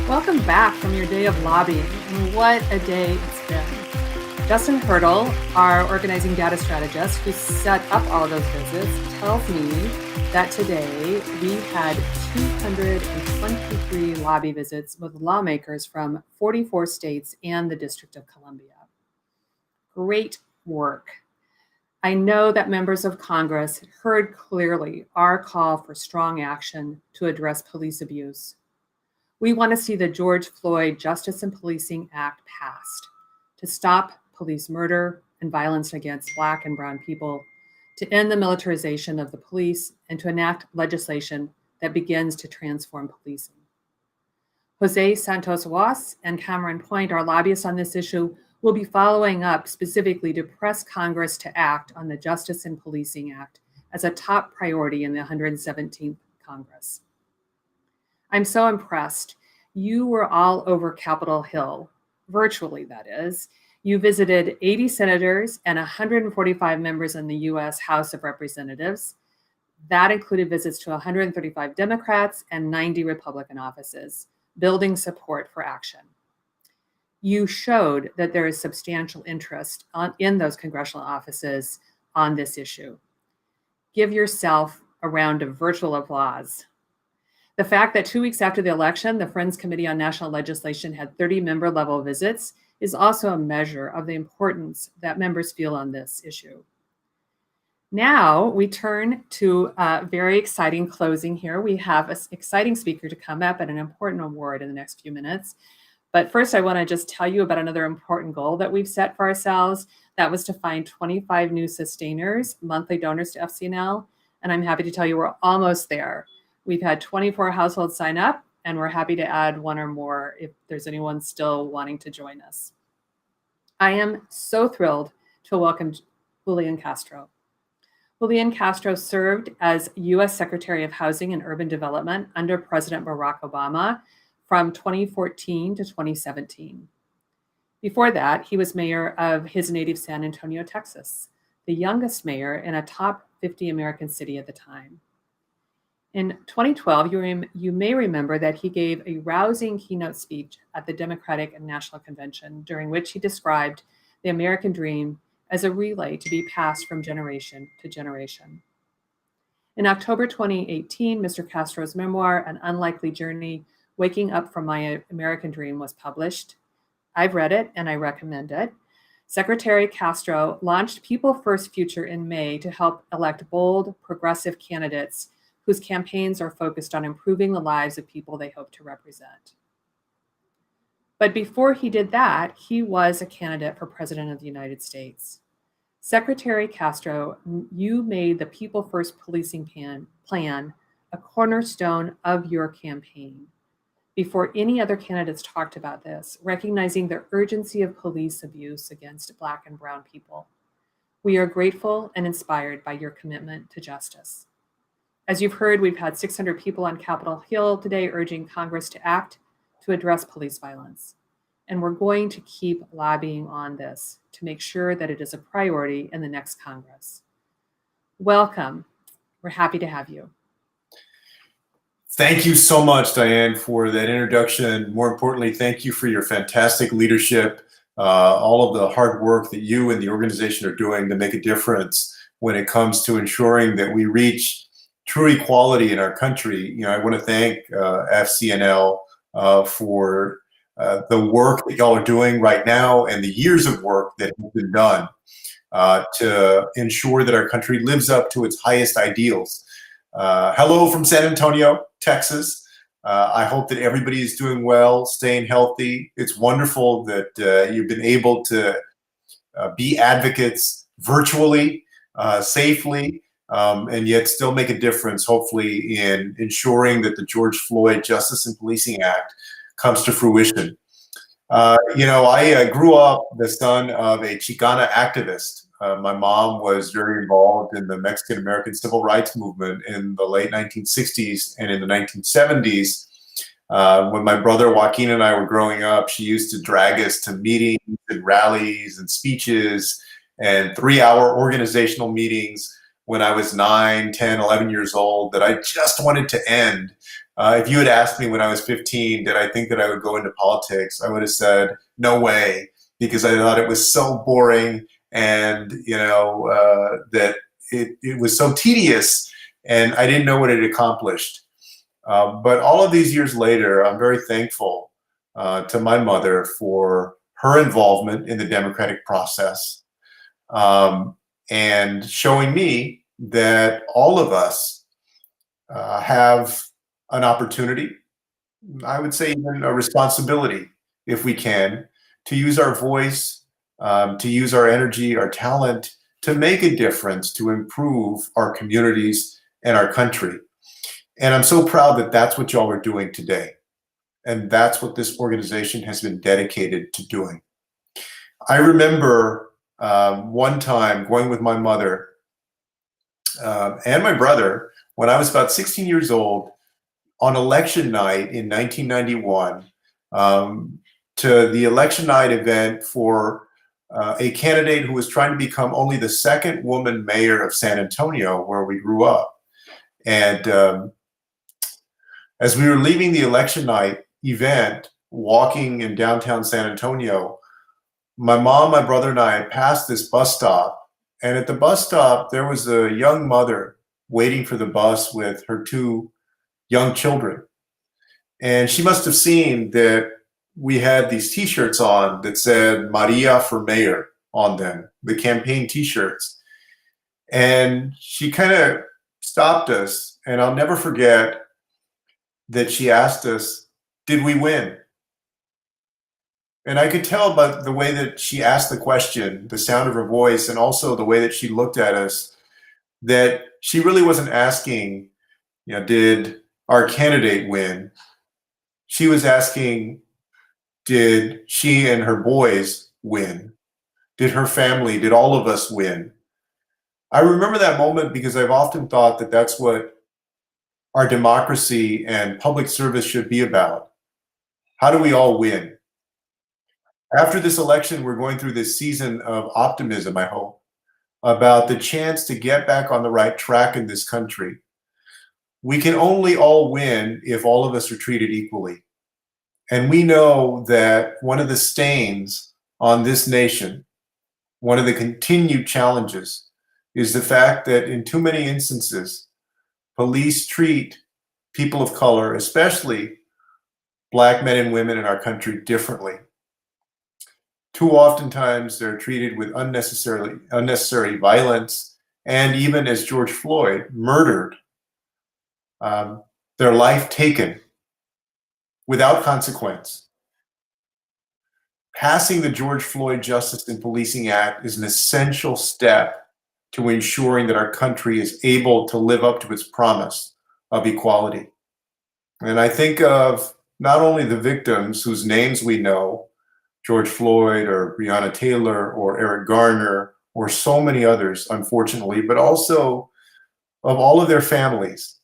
Welcome back from your day of lobbying, and what a day it's been. Justin Hurdle, our organizing data strategist who set up all of those visits, tells me that today we had 223 lobby visits with lawmakers from 44 states and the District of Columbia. Great work. I know that members of Congress heard clearly our call for strong action to address police abuse. We want to see the George Floyd Justice and Policing Act passed to stop police murder and violence against Black and Brown people, to end the militarization of the police, and to enact legislation that begins to transform policing. Jose Santos-Was and Cameron Point, our lobbyists on this issue, will be following up specifically to press Congress to act on the Justice and Policing Act as a top priority in the 117th Congress. I'm so impressed. You were all over Capitol Hill, virtually that is. You visited 80 senators and 145 members in the US House of Representatives. That included visits to 135 Democrats and 90 Republican offices, building support for action. You showed that there is substantial interest in those congressional offices on this issue. Give yourself a round of virtual applause. The fact that 2 weeks after the election, the Friends Committee on National Legislation had 30 member-level visits is also a measure of the importance that members feel on this issue. Now we turn to a very exciting closing here. We have an exciting speaker to come up and an important award in the next few minutes. But first, I want to just tell you about another important goal that we've set for ourselves. That was to find 25 new sustainers, monthly donors to FCNL. And I'm happy to tell you we're almost there. We've had 24 households sign up, and we're happy to add one or more if there's anyone still wanting to join us. I am so thrilled to welcome Julian Castro. Julian Castro served as U.S. Secretary of Housing and Urban Development under President Barack Obama from 2014 to 2017. Before that, he was mayor of his native San Antonio, Texas, the youngest mayor in a top 50 American city at the time. In 2012, you may remember that he gave a rousing keynote speech at the Democratic National Convention, during which he described the American dream as a relay to be passed from generation to generation. In October 2018, Mr. Castro's memoir, An Unlikely Journey, Waking Up from My American Dream, was published. I've read it and I recommend it. Secretary Castro launched People First Future in May to help elect bold, progressive candidates whose campaigns are focused on improving the lives of people they hope to represent. But before he did that, he was a candidate for President of the United States. Secretary Castro, you made the People First Policing Plan a cornerstone of your campaign. Before any other candidates talked about this, recognizing the urgency of police abuse against Black and Brown people. We are grateful and inspired by your commitment to justice. As you've heard, we've had 600 people on Capitol Hill today urging Congress to act to address police violence. And we're going to keep lobbying on this to make sure that it is a priority in the next Congress. Welcome. We're happy to have you. Thank you so much, Diane, for that introduction. More importantly, thank you for your fantastic leadership, all of the hard work that you and the organization are doing to make a difference when it comes to ensuring that we reach true equality in our country. You know, I want to thank FCNL for the work that y'all are doing right now and the years of work that have been done to ensure that our country lives up to its highest ideals. Hello from San Antonio, Texas. I hope that everybody is doing well, staying healthy. It's wonderful that you've been able to be advocates virtually, safely, and yet still make a difference, hopefully, in ensuring that the George Floyd Justice and Policing Act comes to fruition. I grew up the son of a Chicana activist. My mom was very involved in the Mexican-American civil rights movement in the late 1960s and in the 1970s. When my brother Joaquin and I were growing up, she used to drag us to meetings and rallies and speeches and 3-hour organizational meetings when I was 9, 10, 11 years old that I just wanted to end. If you had asked me when I was 15, did I think that I would go into politics, I would have said, no way, because I thought it was so boring and, that it was so tedious and I didn't know what it accomplished. But all of these years later, I'm very thankful to my mother for her involvement in the democratic process, and showing me that all of us have an opportunity, I would say even a responsibility, if we can, to use our voice, to use our energy, our talent, to make a difference, to improve our communities and our country. And I'm so proud that that's what y'all are doing today. And that's what this organization has been dedicated to doing. I remember one time going with my mother and my brother when I was about 16 years old on election night in 1991 to the election night event for a candidate who was trying to become only the second woman mayor of San Antonio, where we grew up. And as we were leaving the election night event, walking in downtown San Antonio, my mom, my brother, and I passed this bus stop. And at the bus stop, there was a young mother waiting for the bus with her two young children. And she must have seen that we had these T-shirts on that said Maria for Mayor on them, the campaign T-shirts. And she kind of stopped us. And I'll never forget that she asked us, did we win? And I could tell by the way that she asked the question, the sound of her voice, and also the way that she looked at us, that she really wasn't asking, did our candidate win? She was asking, did she and her boys win? Did her family, did all of us win? I remember that moment because I've often thought that that's what our democracy and public service should be about. How do we all win? After this election, we're going through this season of optimism, I hope, about the chance to get back on the right track in this country. We can only all win if all of us are treated equally. And we know that one of the stains on this nation, one of the continued challenges, is the fact that in too many instances, police treat people of color, especially Black men and women in our country, differently. Too oftentimes they're treated with unnecessary violence, and even as George Floyd, murdered, their life taken without consequence. Passing the George Floyd Justice in Policing Act is an essential step to ensuring that our country is able to live up to its promise of equality. And I think of not only the victims whose names we know, George Floyd or Breonna Taylor or Eric Garner or so many others, unfortunately, but also of all of their families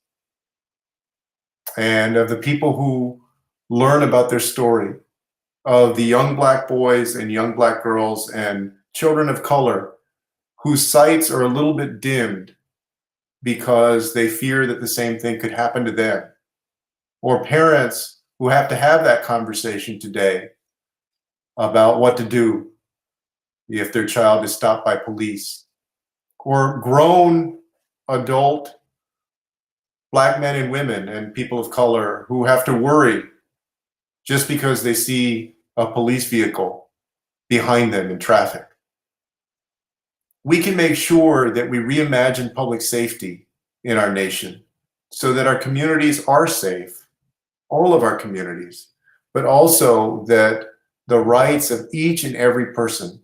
and of the people who learn about their story, of the young Black boys and young Black girls and children of color whose sights are a little bit dimmed because they fear that the same thing could happen to them, or parents who have to have that conversation today about what to do if their child is stopped by police, or grown adult Black men and women and people of color who have to worry just because they see a police vehicle behind them in traffic. We can make sure that we reimagine public safety in our nation so that our communities are safe, all of our communities, but also that the rights of each and every person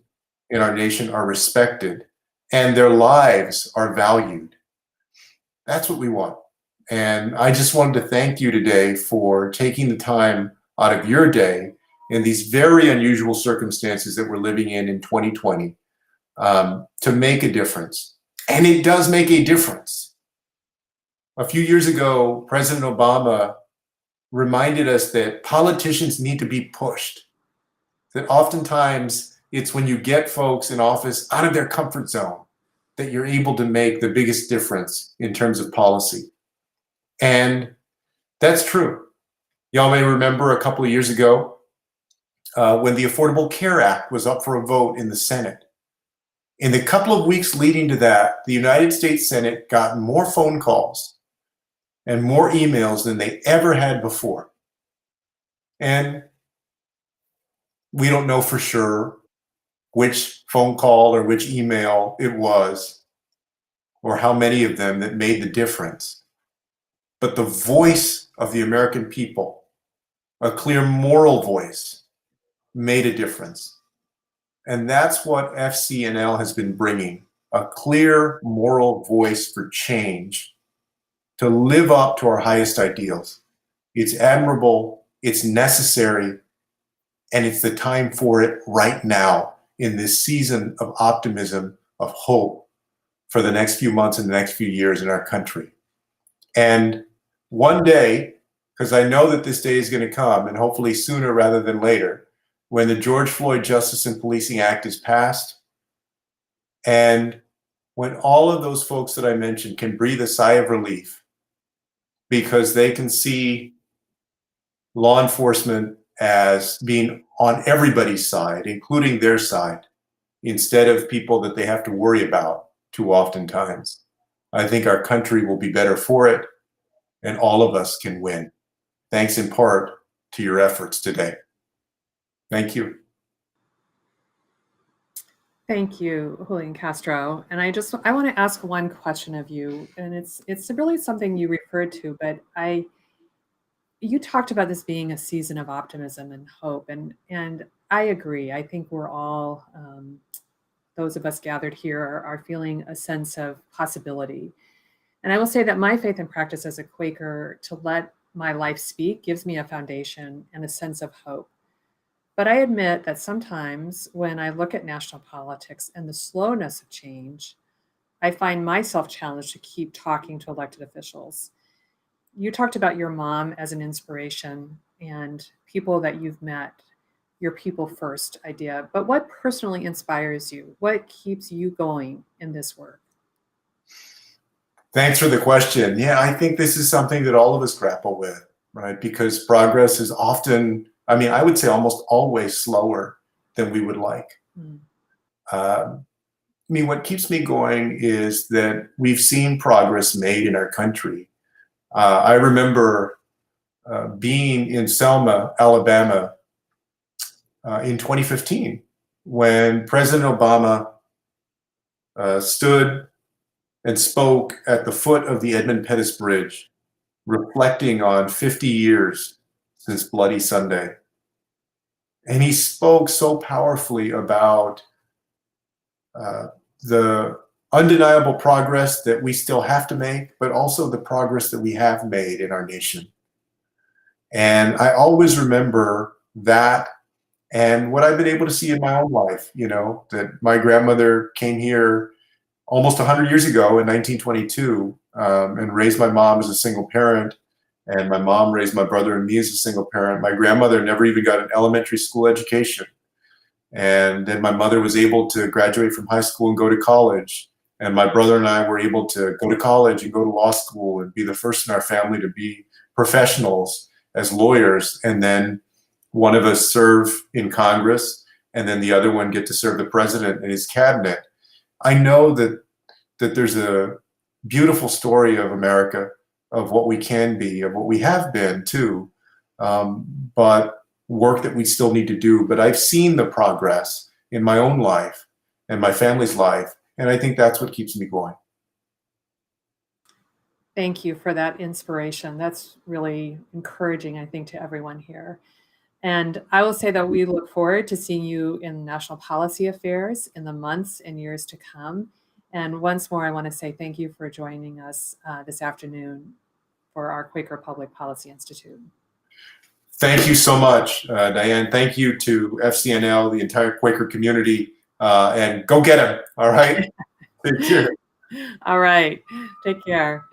in our nation are respected and their lives are valued. That's what we want. And I just wanted to thank you today for taking the time out of your day in these very unusual circumstances that we're living in 2020 to make a difference. And it does make a difference. A few years ago, President Obama reminded us that politicians need to be pushed. That oftentimes it's when you get folks in office out of their comfort zone that you're able to make the biggest difference in terms of policy. And That's true. Y'all may remember a couple of years ago when the Affordable Care Act was up for a vote in the Senate. In the couple of weeks leading to that, the United States Senate got more phone calls and more emails than they ever had before. And we don't know for sure which phone call or which email it was, or how many of them that made the difference. But the voice of the American people, a clear moral voice, made a difference. And that's what FCNL has been bringing, a clear moral voice for change, to live up to our highest ideals. It's admirable, it's necessary, and it's the time for it right now in this season of optimism, of hope for the next few months and the next few years in our country. And one day, because I know that this day is going to come, and hopefully sooner rather than later, when the George Floyd Justice and Policing Act is passed, and when all of those folks that I mentioned can breathe a sigh of relief because they can see law enforcement as being on everybody's side, including their side, instead of people that they have to worry about too oftentimes. I think our country will be better for it, and all of us can win. Thanks in part to your efforts today. Thank you. Thank you, Julian Castro. And I want to ask one question of you, and it's really something you referred to, but you talked about this being a season of optimism and hope, and I agree. I think we're all, those of us gathered here, are feeling a sense of possibility. And I will say that my faith and practice as a Quaker, to let my life speak, gives me a foundation and a sense of hope. But I admit that sometimes when I look at national politics and the slowness of change, I find myself challenged to keep talking to elected officials. You talked about your mom as an inspiration and people that you've met, your people first idea. But what personally inspires you? What keeps you going in this work? Thanks for the question. Yeah, I think this is something that all of us grapple with, right? Because progress is often, I mean, I would say almost always slower than we would like. I mean, what keeps me going is that we've seen progress made in our country. I remember being in Selma, Alabama in 2015 when President Obama stood and spoke at the foot of the Edmund Pettus Bridge, reflecting on 50 years since Bloody Sunday. And he spoke so powerfully about the undeniable progress that we still have to make, but also the progress that we have made in our nation. And I always remember that, and what I've been able to see in my own life, you know, that my grandmother came here almost 100 years ago in 1922 and raised my mom as a single parent, and my mom raised my brother and me as a single parent. My grandmother never even got an elementary school education. And then my mother was able to graduate from high school and go to college. And my brother and I were able to go to college and go to law school and be the first in our family to be professionals as lawyers. And then one of us serve in Congress, and then the other one get to serve the president and his cabinet. I know that there's a beautiful story of America, of what we can be, of what we have been too, but work that we still need to do. But I've seen the progress in my own life and my family's life, and I think that's what keeps me going. Thank you for that inspiration. That's really encouraging, I think, to everyone here. And I will say that we look forward to seeing you in national policy affairs in the months and years to come. And once more, I want to say thank you for joining us this afternoon for our Quaker Public Policy Institute. Thank you so much, Diane. Thank you to FCNL, the entire Quaker community, and go get them. All right. Take care. All right. Take care.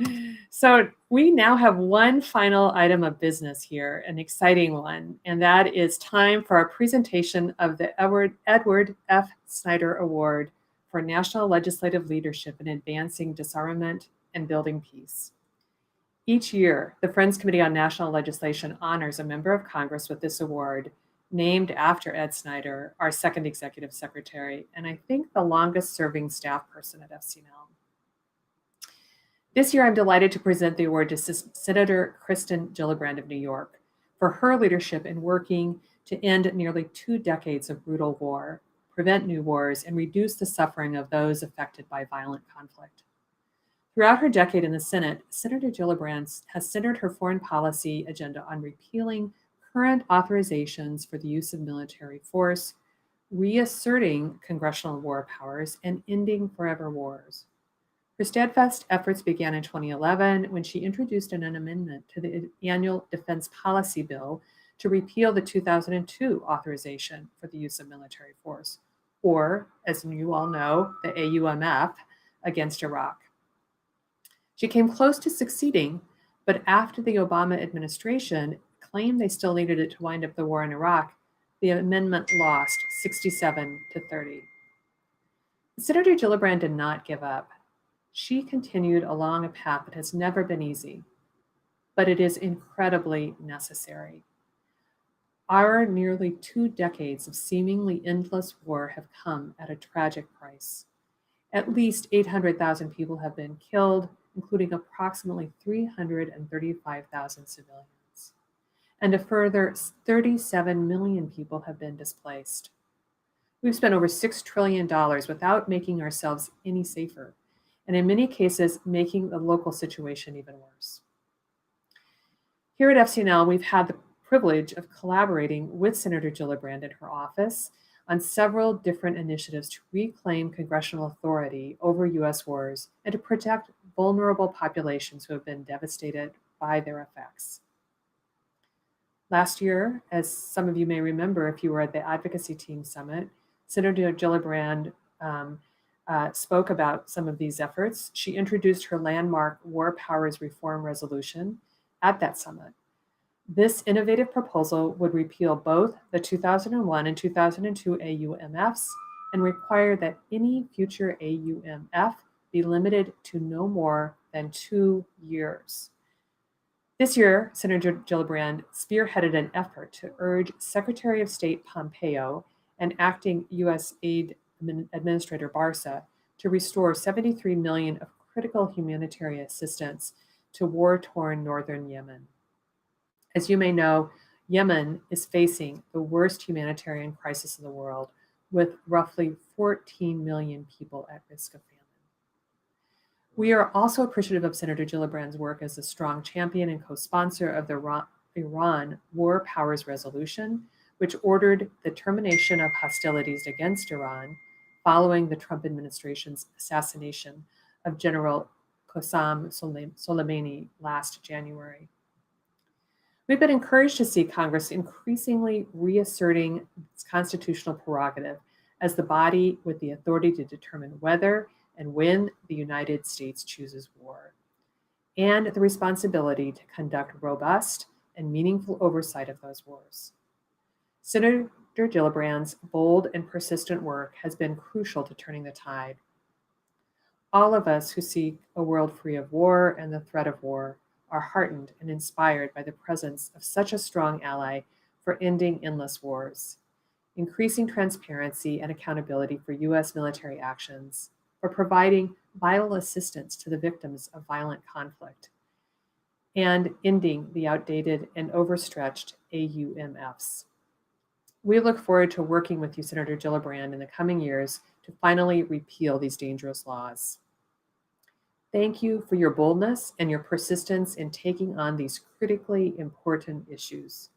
So we now have one final item of business here, an exciting one, and that is time for our presentation of the Edward F. Snyder Award for National Legislative Leadership in Advancing Disarmament and Building Peace. Each year, the Friends Committee on National Legislation honors a member of Congress with this award, named after Ed Snyder, our second executive secretary, and I think the longest serving staff person at FCNL. This year, I'm delighted to present the award to Senator Kirsten Gillibrand of New York for her leadership in working to end nearly 2 decades of brutal war, prevent new wars, and reduce the suffering of those affected by violent conflict. Throughout her decade in the Senate, Senator Gillibrand has centered her foreign policy agenda on repealing current authorizations for the use of military force, reasserting congressional war powers, and ending forever wars. Her steadfast efforts began in 2011 when she introduced an amendment to the annual Defense Policy Bill to repeal the 2002 authorization for the use of military force, or, as you all know, the AUMF, against Iraq. She came close to succeeding, but after the Obama administration claimed they still needed it to wind up the war in Iraq, the amendment lost 67-30. Senator Gillibrand did not give up. She continued along a path that has never been easy, but it is incredibly necessary. Our nearly 2 decades of seemingly endless war have come at a tragic price. At least 800,000 people have been killed, including approximately 335,000 civilians. And a further 37 million people have been displaced. We've spent over $6 trillion without making ourselves any safer, and in many cases, making the local situation even worse. Here at FCNL, we've had the privilege of collaborating with Senator Gillibrand in her office on several different initiatives to reclaim congressional authority over U.S. wars and to protect vulnerable populations who have been devastated by their effects. Last year, as some of you may remember if you were at the Advocacy Team Summit, Senator Gillibrand spoke about some of these efforts. She introduced her landmark War Powers Reform Resolution at that summit. This innovative proposal would repeal both the 2001 and 2002 AUMFs and require that any future AUMF be limited to no more than 2 years. This year, Senator Gillibrand spearheaded an effort to urge Secretary of State Pompeo and acting U.S. Aid Administrator Barca to restore $73 million of critical humanitarian assistance to war-torn northern Yemen. As you may know, Yemen is facing the worst humanitarian crisis in the world, with roughly 14 million people at risk of famine. We are also appreciative of Senator Gillibrand's work as a strong champion and co-sponsor of the Iran War Powers Resolution, which ordered the termination of hostilities against Iran following the Trump administration's assassination of General Qasem Soleimani last January. We've been encouraged to see Congress increasingly reasserting its constitutional prerogative as the body with the authority to determine whether and when the United States chooses war, and the responsibility to conduct robust and meaningful oversight of those wars. Senator Gillibrand's bold and persistent work has been crucial to turning the tide. All of us who seek a world free of war and the threat of war are heartened and inspired by the presence of such a strong ally for ending endless wars, increasing transparency and accountability for U.S. military actions, for providing vital assistance to the victims of violent conflict, and ending the outdated and overstretched AUMFs. We look forward to working with you, Senator Gillibrand, in the coming years to finally repeal these dangerous laws. Thank you for your boldness and your persistence in taking on these critically important issues.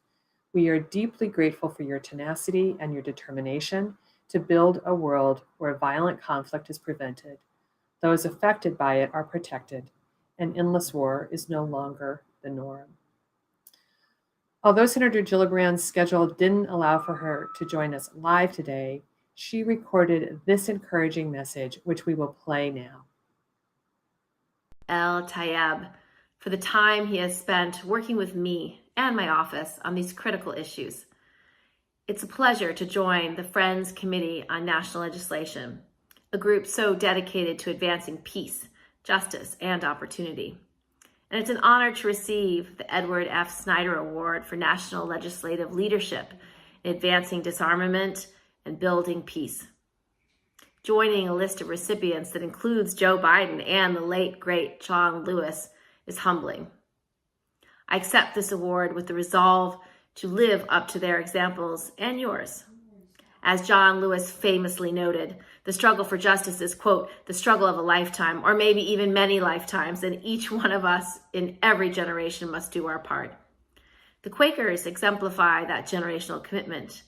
We are deeply grateful for your tenacity and your determination to build a world where violent conflict is prevented, those affected by it are protected, and endless war is no longer the norm. Although Senator Gillibrand's schedule didn't allow for her to join us live today, she recorded this encouraging message, which we will play now. El Tayeb, for the time he has spent working with me and my office on these critical issues. It's a pleasure to join the Friends Committee on National Legislation, a group so dedicated to advancing peace, justice, and opportunity. And it's an honor to receive the Edward F. Snyder Award for National Legislative Leadership in advancing disarmament and building peace. Joining a list of recipients that includes Joe Biden and the late, great John Lewis is humbling. I accept this award with the resolve to live up to their examples and yours. As John Lewis famously noted, the struggle for justice is, quote, the struggle of a lifetime, or maybe even many lifetimes, and each one of us in every generation must do our part. The Quakers exemplify that generational commitment.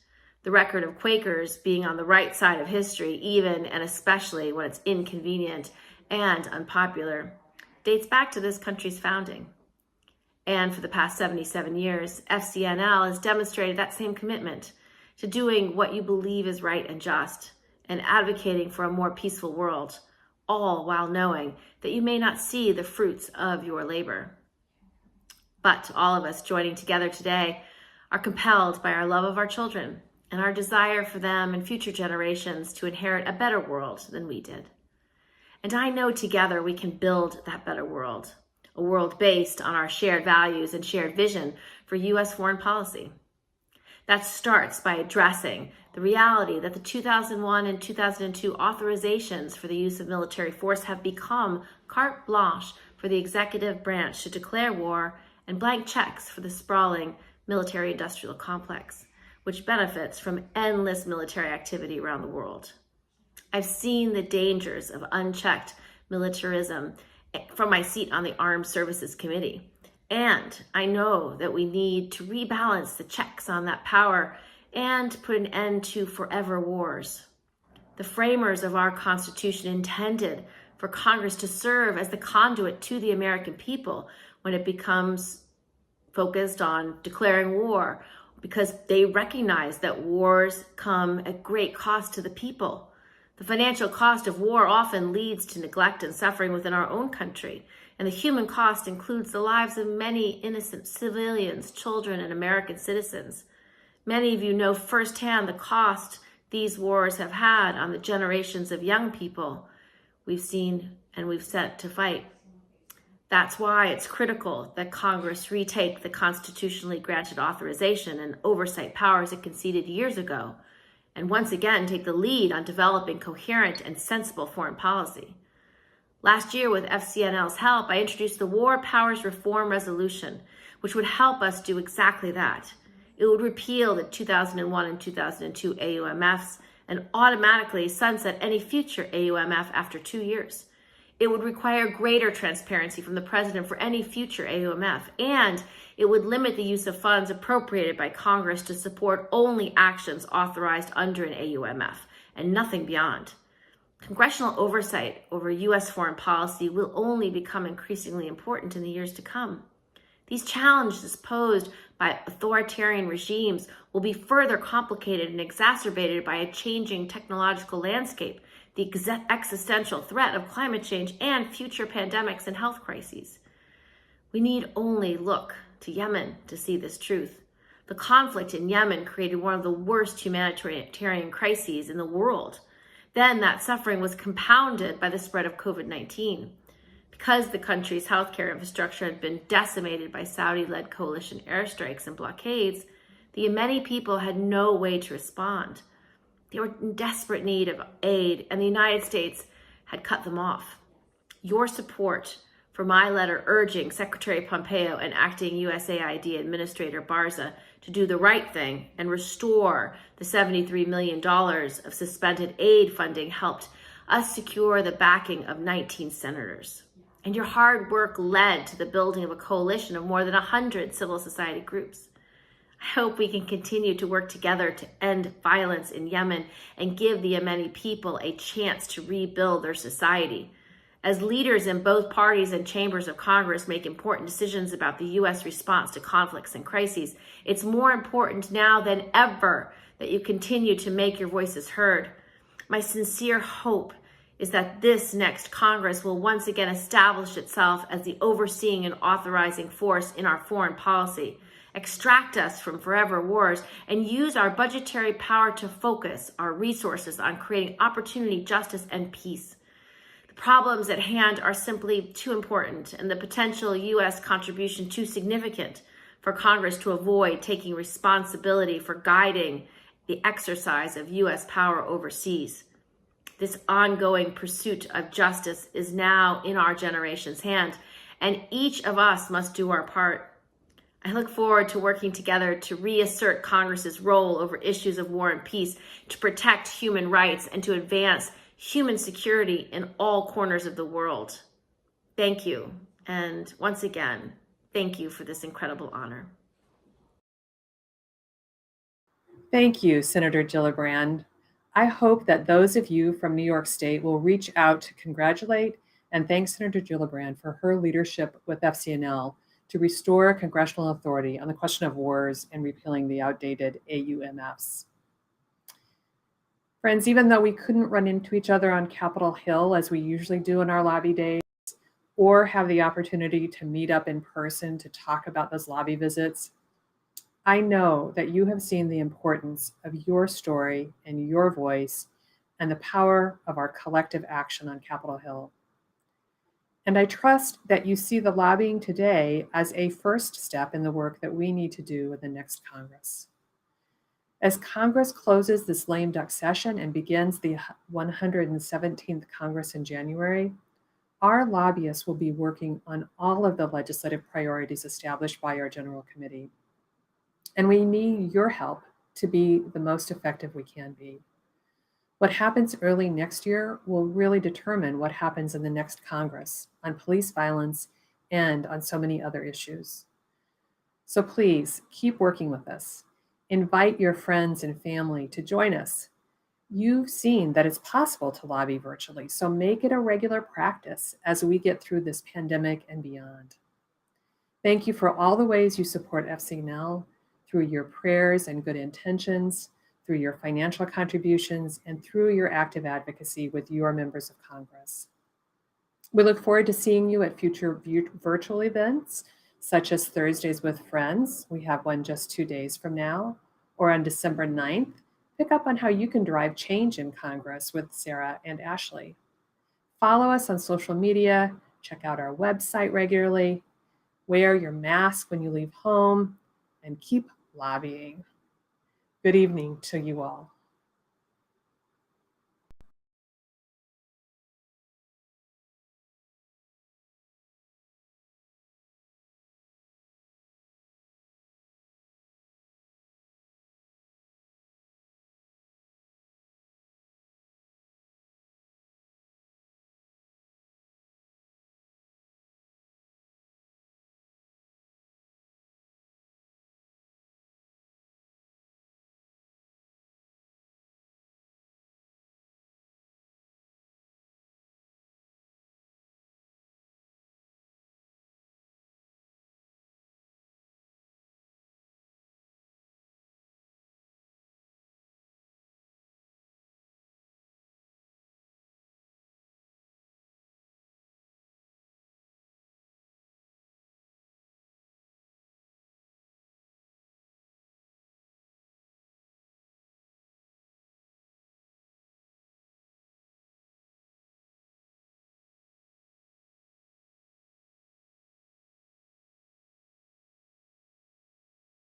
The record of Quakers being on the right side of history, even and especially when it's inconvenient and unpopular, dates back to this country's founding. And for the past 77 years, FCNL has demonstrated that same commitment to doing what you believe is right and just, and advocating for a more peaceful world, all while knowing that you may not see the fruits of your labor. But all of us joining together today are compelled by our love of our children and our desire for them and future generations to inherit a better world than we did. And I know together we can build that better world, a world based on our shared values and shared vision for U.S. foreign policy. That starts by addressing the reality that the 2001 and 2002 authorizations for the use of military force have become carte blanche for the executive branch to declare war and blank checks for the sprawling military-industrial complex, which benefits from endless military activity around the world. I've seen the dangers of unchecked militarism from my seat on the Armed Services Committee. And I know that we need to rebalance the checks on that power and put an end to forever wars. The framers of our Constitution intended for Congress to serve as the conduit to the American people when it becomes focused on declaring war, because they recognize that wars come at great cost to the people. The financial cost of war often leads to neglect and suffering within our own country, and the human cost includes the lives of many innocent civilians, children, and American citizens. Many of you know firsthand the cost these wars have had on the generations of young people we've seen and we've sent to fight. That's why it's critical that Congress retake the constitutionally granted authorization and oversight powers it conceded years ago, and once again take the lead on developing coherent and sensible foreign policy. Last year, with FCNL's help, I introduced the War Powers Reform Resolution, which would help us do exactly that. It would repeal the 2001 and 2002 AUMFs and automatically sunset any future AUMF after 2 years. It would require greater transparency from the president for any future AUMF, and it would limit the use of funds appropriated by Congress to support only actions authorized under an AUMF and nothing beyond. Congressional oversight over U.S. foreign policy will only become increasingly important in the years to come. These challenges posed by authoritarian regimes will be further complicated and exacerbated by a changing technological landscape, the existential threat of climate change, and future pandemics and health crises. We need only look to Yemen to see this truth. The conflict in Yemen created one of the worst humanitarian crises in the world. Then that suffering was compounded by the spread of COVID-19. Because the country's healthcare infrastructure had been decimated by Saudi-led coalition airstrikes and blockades, the Yemeni people had no way to respond. They were in desperate need of aid, and the United States had cut them off. Your support for my letter urging Secretary Pompeo and acting USAID Administrator Barza to do the right thing and restore the $73 million of suspended aid funding helped us secure the backing of 19 senators. And your hard work led to the building of a coalition of more than 100 civil society groups. I hope we can continue to work together to end violence in Yemen and give the Yemeni people a chance to rebuild their society. As leaders in both parties and chambers of Congress make important decisions about the U.S. response to conflicts and crises, it's more important now than ever that you continue to make your voices heard. My sincere hope is that this next Congress will once again establish itself as the overseeing and authorizing force in our foreign policy, extract us from forever wars, and use our budgetary power to focus our resources on creating opportunity, justice, and peace. The problems at hand are simply too important and the potential U.S. contribution too significant for Congress to avoid taking responsibility for guiding the exercise of U.S. power overseas. This ongoing pursuit of justice is now in our generation's hand, and each of us must do our part. I look forward to working together to reassert Congress's role over issues of war and peace, to protect human rights, and to advance human security in all corners of the world. Thank you. And once again, thank you for this incredible honor. Thank you, Senator Gillibrand. I hope that those of you from New York State will reach out to congratulate and thank Senator Gillibrand for her leadership with FCNL to restore congressional authority on the question of wars and repealing the outdated AUMFs. Friends, even though we couldn't run into each other on Capitol Hill as we usually do in our lobby days, or have the opportunity to meet up in person to talk about those lobby visits, I know that you have seen the importance of your story and your voice and the power of our collective action on Capitol Hill. And I trust that you see the lobbying today as a first step in the work that we need to do in the next Congress. As Congress closes this lame duck session and begins the 117th Congress in January, our lobbyists will be working on all of the legislative priorities established by our General Committee. And we need your help to be the most effective we can be. What happens early next year will really determine what happens in the next Congress on police violence and on so many other issues. So please keep working with us. Invite your friends and family to join us. You've seen that it's possible to lobby virtually, so make it a regular practice as we get through this pandemic and beyond. Thank you for all the ways you support FCNL, through your prayers and good intentions, through your financial contributions, and through your active advocacy with your members of Congress. We look forward to seeing you at future virtual events, such as Thursdays with Friends. We have one just 2 days from now, or on December 9th, pick up on how you can drive change in Congress with Sarah and Ashley. Follow us on social media, check out our website regularly, wear your mask when you leave home, and keep lobbying. Good evening to you all.